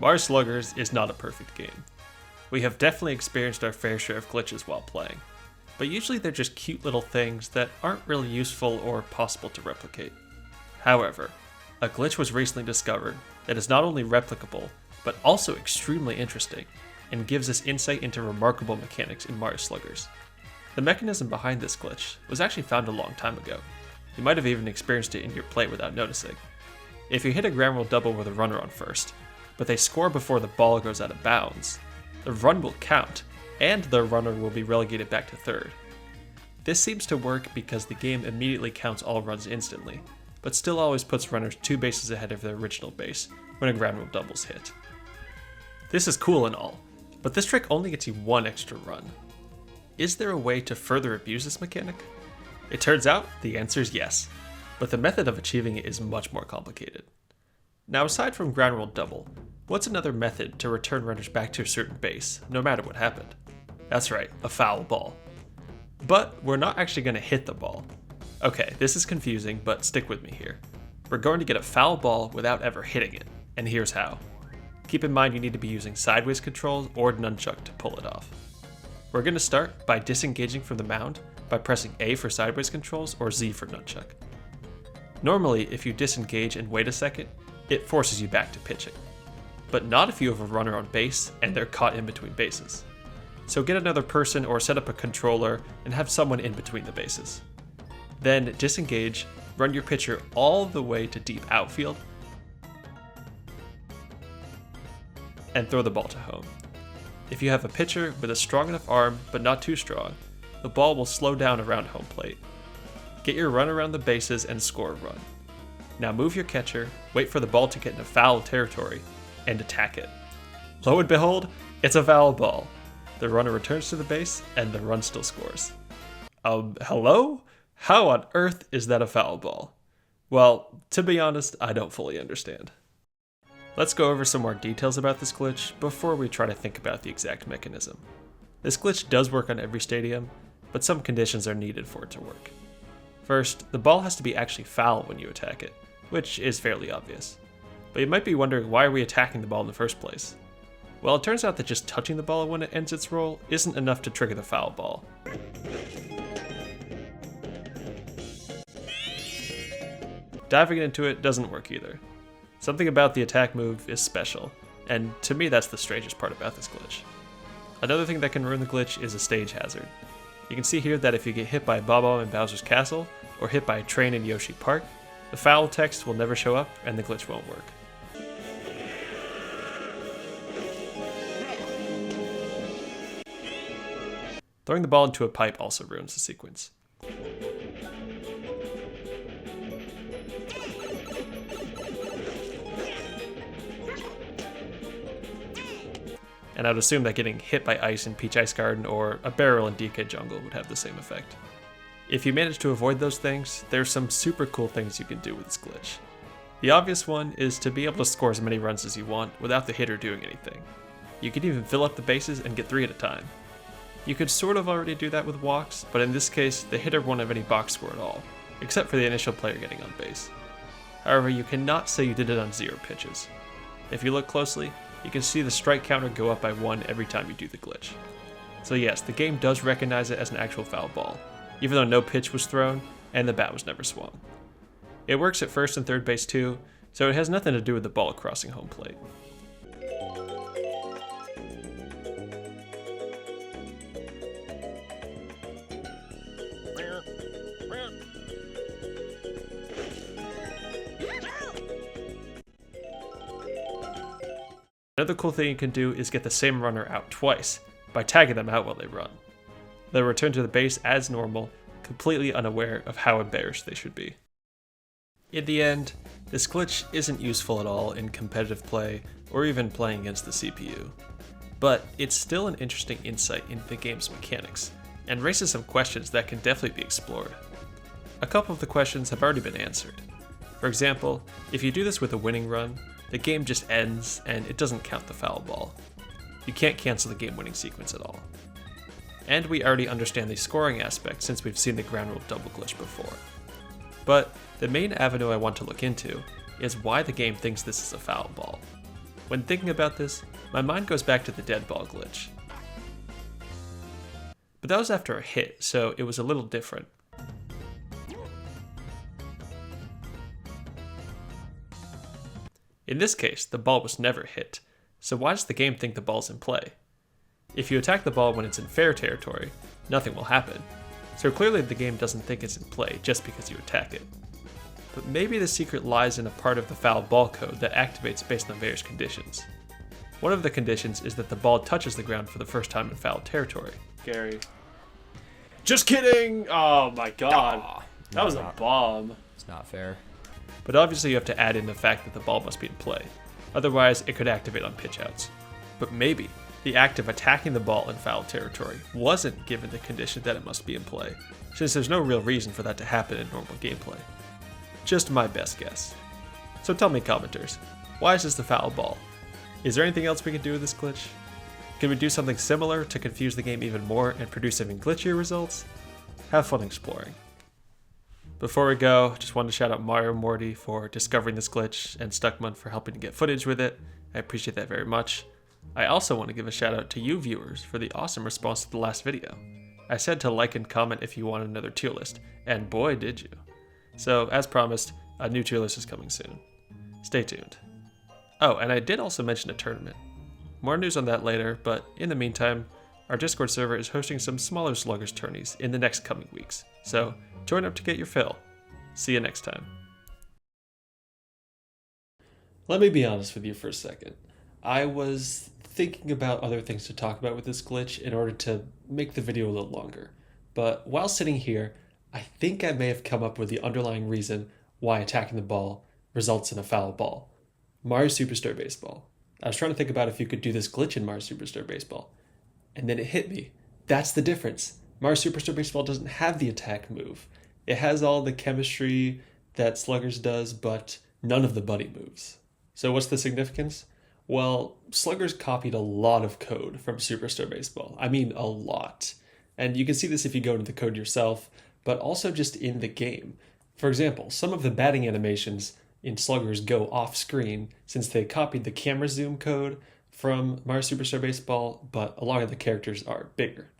Mario Sluggers is not a perfect game. We have definitely experienced our fair share of glitches while playing, but usually they're just cute little things that aren't really useful or possible to replicate. However, a glitch was recently discovered that is not only replicable, but also extremely interesting, and gives us insight into remarkable mechanics in Mario Sluggers. The mechanism behind this glitch was actually found a long time ago. You might have even experienced it in your play without noticing. If you hit a ground roll double with a runner on first, but they score before the ball goes out of bounds, the run will count, and the runner will be relegated back to third. This seems to work because the game immediately counts all runs instantly, but still always puts runners 2 bases ahead of their original base when a ground roll double's hit. This is cool and all, but this trick only gets you 1 extra run. Is there a way to further abuse this mechanic? It turns out the answer is yes, but the method of achieving it is much more complicated. Now, aside from ground roll double, what's another method to return runners back to a certain base, no matter what happened? That's right, a foul ball. But we're not actually going to hit the ball. Okay, this is confusing, but stick with me here. We're going to get a foul ball without ever hitting it, and here's how. Keep in mind you need to be using sideways controls or nunchuck to pull it off. We're going to start by disengaging from the mound by pressing A for sideways controls or Z for nunchuck. Normally, if you disengage and wait a second, it forces you back to pitching. But not if you have a runner on base and they're caught in between bases. So get another person or set up a controller and have someone in between the bases. Then disengage, run your pitcher all the way to deep outfield, and throw the ball to home. If you have a pitcher with a strong enough arm but not too strong, the ball will slow down around home plate. Get your run around the bases and score a run. Now move your catcher, wait for the ball to get into foul territory, and attack it. Lo and behold, it's a foul ball. The runner returns to the base, and the run still scores. Hello? How on earth is that a foul ball? Well, to be honest, I don't fully understand. Let's go over some more details about this glitch before we try to think about the exact mechanism. This glitch does work on every stadium, but some conditions are needed for it to work. First, the ball has to be actually foul when you attack it, which is fairly obvious. But you might be wondering, why are we attacking the ball in the first place? Well, it turns out that just touching the ball when it ends its roll isn't enough to trigger the foul ball. Diving into it doesn't work either. Something about the attack move is special, and to me that's the strangest part about this glitch. Another thing that can ruin the glitch is a stage hazard. You can see here that if you get hit by a Bob-omb in Bowser's Castle, or hit by a train in Yoshi Park, the foul text will never show up and the glitch won't work. Throwing the ball into a pipe also ruins the sequence. And I'd assume that getting hit by ice in Peach Ice Garden or a barrel in DK Jungle would have the same effect. If you manage to avoid those things, there's some super cool things you can do with this glitch. The obvious one is to be able to score as many runs as you want without the hitter doing anything. You can even fill up the bases and get 3 at a time. You could sort of already do that with walks, but in this case, the hitter won't have any box score at all, except for the initial player getting on base. However, you cannot say you did it on 0 pitches. If you look closely, you can see the strike counter go up by 1 every time you do the glitch. So yes, the game does recognize it as an actual foul ball, even though no pitch was thrown and the bat was never swung. It works at first and third base too, so it has nothing to do with the ball crossing home plate. Another cool thing you can do is get the same runner out twice, by tagging them out while they run. They'll return to the base as normal, completely unaware of how embarrassed they should be. In the end, this glitch isn't useful at all in competitive play or even playing against the CPU. But it's still an interesting insight into the game's mechanics, and raises some questions that can definitely be explored. A couple of the questions have already been answered. For example, if you do this with a winning run, the game just ends and it doesn't count the foul ball. You can't cancel the game-winning sequence at all. And we already understand the scoring aspect since we've seen the ground rule double glitch before. But the main avenue I want to look into is why the game thinks this is a foul ball. When thinking about this, my mind goes back to the dead ball glitch. But that was after a hit, so it was a little different. In this case, the ball was never hit, so why does the game think the ball's in play? If you attack the ball when it's in fair territory, nothing will happen, so clearly the game doesn't think it's in play just because you attack it. But maybe the secret lies in a part of the foul ball code that activates based on various conditions. One of the conditions is that the ball touches the ground for the first time in foul territory. Gary. Just kidding! Oh my god. That was a bomb. It's not fair. But obviously you have to add in the fact that the ball must be in play. Otherwise, it could activate on pitch outs. But maybe the act of attacking the ball in foul territory wasn't given the condition that it must be in play, since there's no real reason for that to happen in normal gameplay. Just my best guess. So tell me, commenters, why is this the foul ball? Is there anything else we can do with this glitch? Can we do something similar to confuse the game even more and produce even glitchier results? Have fun exploring. Before we go, just wanted to shout out MarioMorty for discovering this glitch and Stukmund for helping to get footage with it. I appreciate that very much. I also want to give a shout out to you viewers for the awesome response to the last video. I said to like and comment if you want another tier list, and boy did you. So, as promised, a new tier list is coming soon. Stay tuned. Oh, and I did also mention a tournament. More news on that later, but in the meantime, our Discord server is hosting some smaller Sluggers tourneys in the next coming weeks, so join up to get your fill. See you next time. Let me be honest with you for a second. I was thinking about other things to talk about with this glitch in order to make the video a little longer, but while sitting here, I think I may have come up with the underlying reason why attacking the ball results in a foul ball. Mario Superstar Baseball. I was trying to think about if you could do this glitch in Mario Superstar Baseball, and then it hit me. That's the difference. Mario Superstar Baseball doesn't have the attack move. It has all the chemistry that Sluggers does, but none of the buddy moves. So what's the significance? Well, Sluggers copied a lot of code from Superstar Baseball. I mean, a lot. And you can see this if you go into the code yourself, but also just in the game. For example, some of the batting animations in Sluggers go off screen since they copied the camera zoom code from Mario Superstar Baseball, but a lot of the characters are bigger.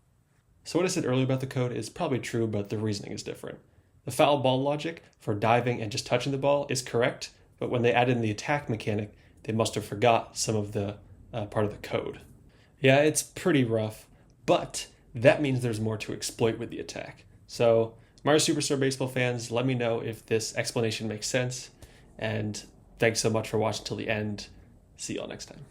So what I said earlier about the code is probably true, but the reasoning is different. The foul ball logic for diving and just touching the ball is correct, but when they added in the attack mechanic, they must have forgot some of the part of the code. Yeah, it's pretty rough, but that means there's more to exploit with the attack. So Mario Superstar Baseball fans, let me know if this explanation makes sense, and thanks so much for watching till the end. See y'all next time.